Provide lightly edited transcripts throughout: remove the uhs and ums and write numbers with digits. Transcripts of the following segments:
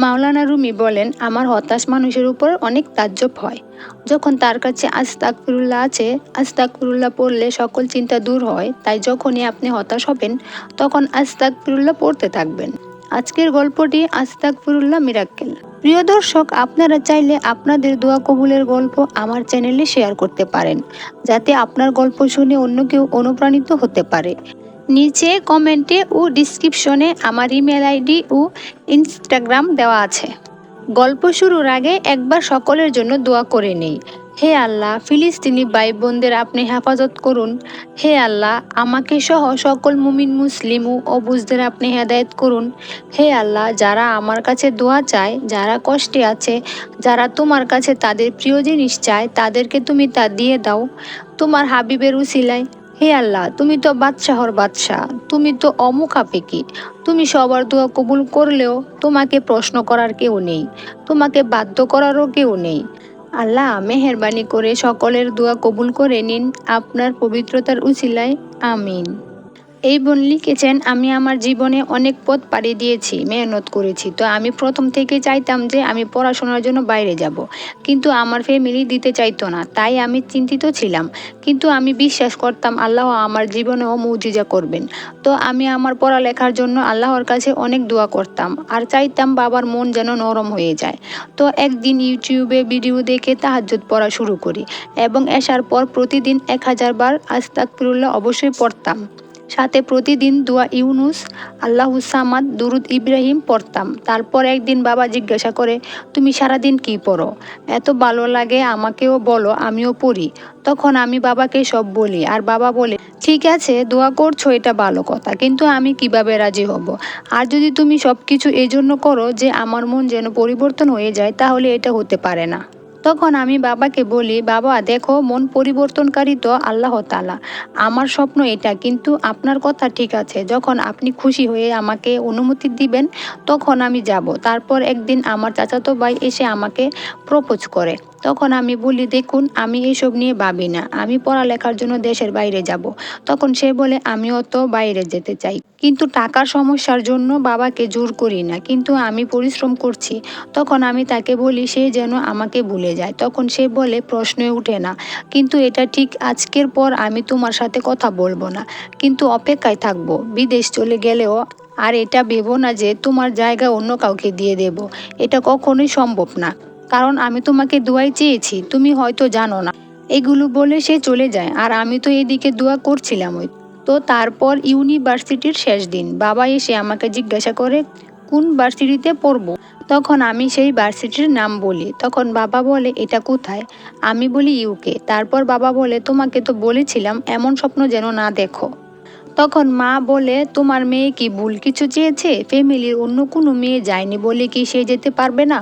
মাওলানা রুমি বলেন, আমার হতাশ মানুষের উপর অনেক তাজ্জব হয়। যখন তার কাছে আস্তাগফিরুল্লাহ আছে, আস্তাগফিরুল্লাহ পড়লে সকল চিন্তা দূর হয়। তাই যখনই আপনি হতাশ হবেন, তখন আস্তাগফিরুল্লাহ পড়তে থাকবেন। আজকের গল্পটি আস্তাগফিরুল্লাহ মিরাক্কেল। প্রিয় দর্শক, আপনারা চাইলে আপনাদের দোয়া কবুলের গল্প আমার চ্যানেলে শেয়ার করতে পারেন, যাতে আপনার গল্প শুনে অন্য কেউ অনুপ্রাণিত হতে পারে। নিচে কমেন্টে ও ডিসক্রিপশনে আমার ইমেল আইডি ও ইনস্টাগ্রাম দেওয়া আছে। গল্প শুরুর আগে একবার সকলের জন্য দোয়া করে নেই। হে আল্লাহ, ফিলিস্তিনি ভাই বোনদের আপনি হেফাজত করুন। হে আল্লাহ, আমাকে সহ সকল মুমিন মুসলিম ও অবুঝদের আপনি হেদায়েত করুন। হে আল্লাহ, যারা আমার কাছে দোয়া চায়, যারা কষ্টে আছে, যারা তোমার কাছে তাদের প্রিয় জিনিস চায়, তাদেরকে তুমি তা দিয়ে দাও তোমার হাবিবের উসিলায়। হে আল্লাহ, তুমি তো বাদশাহর বাদশাহ, তুমি তো অমুখাপেকি। তুমি সবার দোয়া কবুল করলেও তোমাকে প্রশ্ন করার কেউ নেই, তোমাকে বাধ্য করারও কেউ নেই। আল্লাহ, মেহেরবানি করে সকলের দোয়া কবুল করে নিন আপনার পবিত্রতার উসিলায়। আমিন। এই বোন লিখেছেন, আমি আমার জীবনে অনেক পথ পাড়ি দিয়েছি, মেহনত করেছি। তো আমি প্রথম থেকে চাইতাম যে আমি পড়াশোনার জন্য বাইরে যাব, কিন্তু আমার ফ্যামিলি দিতে চাইতো না। তাই আমি চিন্তিত ছিলাম, কিন্তু আমি বিশ্বাস করতাম আল্লাহ আমার জীবনেও মুজিজা করবেন। তো আমি আমার পড়ালেখার জন্য আল্লাহর কাছে অনেক দোয়া করতাম আর চাইতাম বাবার মন যেন নরম হয়ে যায়। তো একদিন ইউটিউবে ভিডিও দেখে তাহাজ্জুদ পড়া শুরু করি এবং এশার পর প্রতিদিন 1000 বার আস্তাগফিরুল্লাহ অবশ্যই পড়তাম। সাথে প্রতিদিন দোয়া ইউনুস, আল্লাহুস সামাদ, দুরুদ ইব্রাহিম পড়তাম। তারপর একদিন বাবা জিজ্ঞাসা করে, তুমি সারাদিন কি পড়ো? এত ভালো লাগে আমাকেও বলো, আমিও পড়ি। তখন আমি বাবাকে সব বলি আর বাবা বলে, ঠিক আছে, দোয়া করছো এটা ভালো কথা, কিন্তু আমি কিভাবে রাজি হব? আর যদি তুমি সব কিছু এই জন্য করো যে আমার মন যেন পরিবর্তন হয়ে যায়, তাহলে এটা হতে পারে না। তখন আমি বাবাকে বলি, বাবা দেখো, মন পরিবর্তনকারী তো আল্লাহ তাআলা। আমার স্বপ্ন এটা, কিন্তু আপনার কথা ঠিক আছে, যখন আপনি খুশি হয়ে আমাকে অনুমতি দিবেন তখন আমি যাব। তারপর একদিন আমার চাচাতো ভাই এসে আমাকে প্রপোজ করে। তখন আমি বলি, দেখুন, আমি এসব নিয়ে ভাবি না, আমি পড়ালেখার জন্য দেশের বাইরে যাব। তখন সে বলে, আমিও তো বাইরে যেতে চাই, কিন্তু টাকার সমস্যার জন্য বাবাকে জোর করি না, কিন্তু আমি পরিশ্রম করছি। তখন আমি তাকে বলি সে যেন আমাকে ভুলে যায়। তখন সে বলে, প্রশ্নই উঠে না, কিন্তু এটা ঠিক, আজকের পর আমি তোমার সাথে কথা বলবো না, কিন্তু অপেক্ষায় থাকবো বিদেশ চলে গেলেও। আর এটা ভেবো না যে তোমার জায়গা অন্য কাউকে দিয়ে দেব, এটা কখনোই সম্ভব না, কারণ আমি তোমাকে দোয়াই চেয়েছি, তুমি হয়তো জানো না। এগুলো বলে সে চলে যায় আর আমি তো এদিকে দোয়া করছিলাম। তো তারপর ইউনিভার্সিটির শেষ দিন বাবা এসে আমাকে জিজ্ঞাসা করে কোন ভার্সিটিতে পড়বো। তখন আমি সেই ভার্সিটির নাম বলি। তখন বাবা বলে, এটা কোথায়? আমি বলি ইউকে। তারপর বাবা বলে, তোমাকে তো বলেছিলাম এমন স্বপ্ন যেন না দেখো। তখন মা বলে, তোমার মেয়ে কি ভুল কিছু চেয়েছে? ফ্যামিলির অন্য কোনো মেয়ে যায়নি বলে কি সে যেতে পারবে না?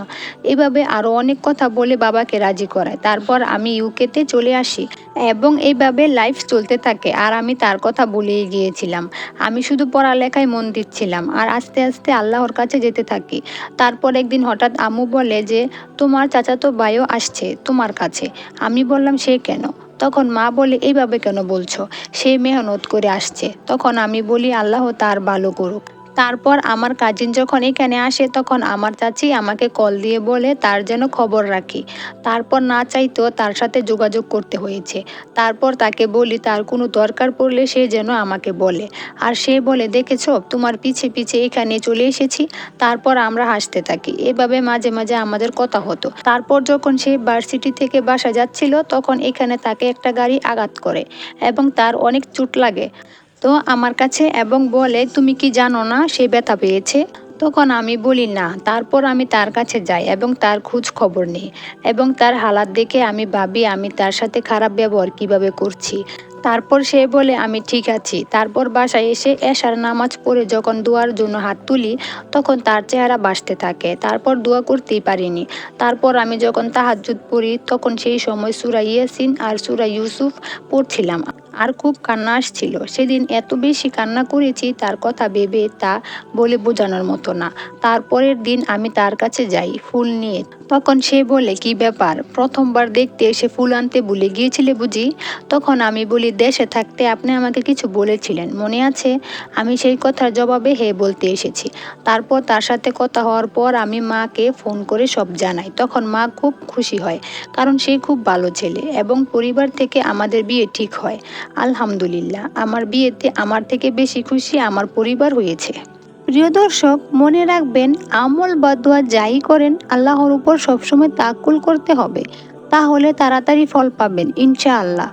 এভাবে আরও অনেক কথা বলে বাবাকে রাজি করায়। তারপর আমি ইউকেতে চলে আসি এবং এইভাবে লাইফ চলতে থাকে আর আমি তার কথা ভুলেই গিয়েছিলাম। আমি শুধু পড়ালেখায় মন দিচ্ছিলাম আর আস্তে আস্তে আল্লাহর কাছে যেতে থাকি। তারপর একদিন হঠাৎ আম্মু বলে যে, তোমার চাচাতো ভাইও আসছে তোমার কাছে। আমি বললাম, সে কেন? তখন মা বলে, এইভাবে কেন বলছো? সে মেহনত করে আসছে। তখন আমি বলি, আল্লাহ তার ভালো করুক। তারপর আমার কাজিন যখন এখানে আসে তখন আমার চাচি আমাকে কল দিয়ে বলে তার যেন খবর রাখি। তারপর না চাইতেও তার সাথে যোগাযোগ করতে হয়েছে। তারপর তাকে বলি তার কোনো দরকার পড়লে সে যেন আমাকে বলে। আর সে বলে, দেখেছো, তোমার পিছে পিছে এখানে চলে এসেছি। তারপর আমরা হাসতে থাকি। এভাবে মাঝে মাঝে আমাদের কথা হতো। তারপর যখন সে ভার্সিটি থেকে বাসা যাচ্ছিল তখন এখানে তাকে একটা গাড়ি আঘাত করে এবং তার অনেক চোট লাগে। তো আমার কাছে এবং বলে, তুমি কি জানো না সে ব্যথা পেয়েছে? তখন আমি বলি না। তারপর আমি তার কাছে যাই এবং তার খোঁজ খবর নিই এবং তার হালাত দেখে আমি ভাবি আমি তার সাথে খারাপ ব্যবহার কিভাবে করছি। তারপর সে বলে, আমি ঠিক আছি। তারপর বাসায় এসে এশার নামাজ পড়ে যখন দোয়ার জন্য হাত তুলি তখন তার চেহারা ভাসতে থাকে। তারপর দোয়া করতেই পারিনি। তারপর আমি যখন তাহাজ্জুদ পড়ি তখন সেই সময় সূরা ইয়াসিন আর সূরা ইউসুফ পড়ছিলাম। আর খুব কান্না আসছিল। সেদিন এত বেশি কান্না করেছি তার কথা ভেবে তা বলে বোঝানোর মতো না। তারপরের দিন আমি তার কাছে যাই ফুল নিয়ে। তখন সে বলে, কি ব্যাপার, প্রথমবার দেখতে এসে ফুল আনতে ভুলে গিয়েছিলে বুঝি? তখন আমি বলি, দেশে থাকতে আপনি আমাকে কিছু বলেছিলেন মনে আছে? আমি সেই কথার জবাবে হ্যাঁ বলতে এসেছি। তারপর তার সাথে কথা হওয়ার পর আমি মাকে ফোন করে সব জানাই। তখন মা খুব খুশি হয়, কারণ সে খুব ভালো ছেলে এবং পরিবার থেকে আমাদের বিয়ে ঠিক হয়। আলহামদুলিল্লাহ, আমার বিয়েতে আমার থেকে বেশি খুশি আমার পরিবার হয়েছে। প্রিয় দর্শক, মনে রাখবেন, আমল বা দোয়া যাই করেন আল্লাহর উপর সবসময় তাওয়াক্কুল করতে হবে, তাহলে তাড়াতাড়ি ফল পাবেন ইনশাআল্লাহ।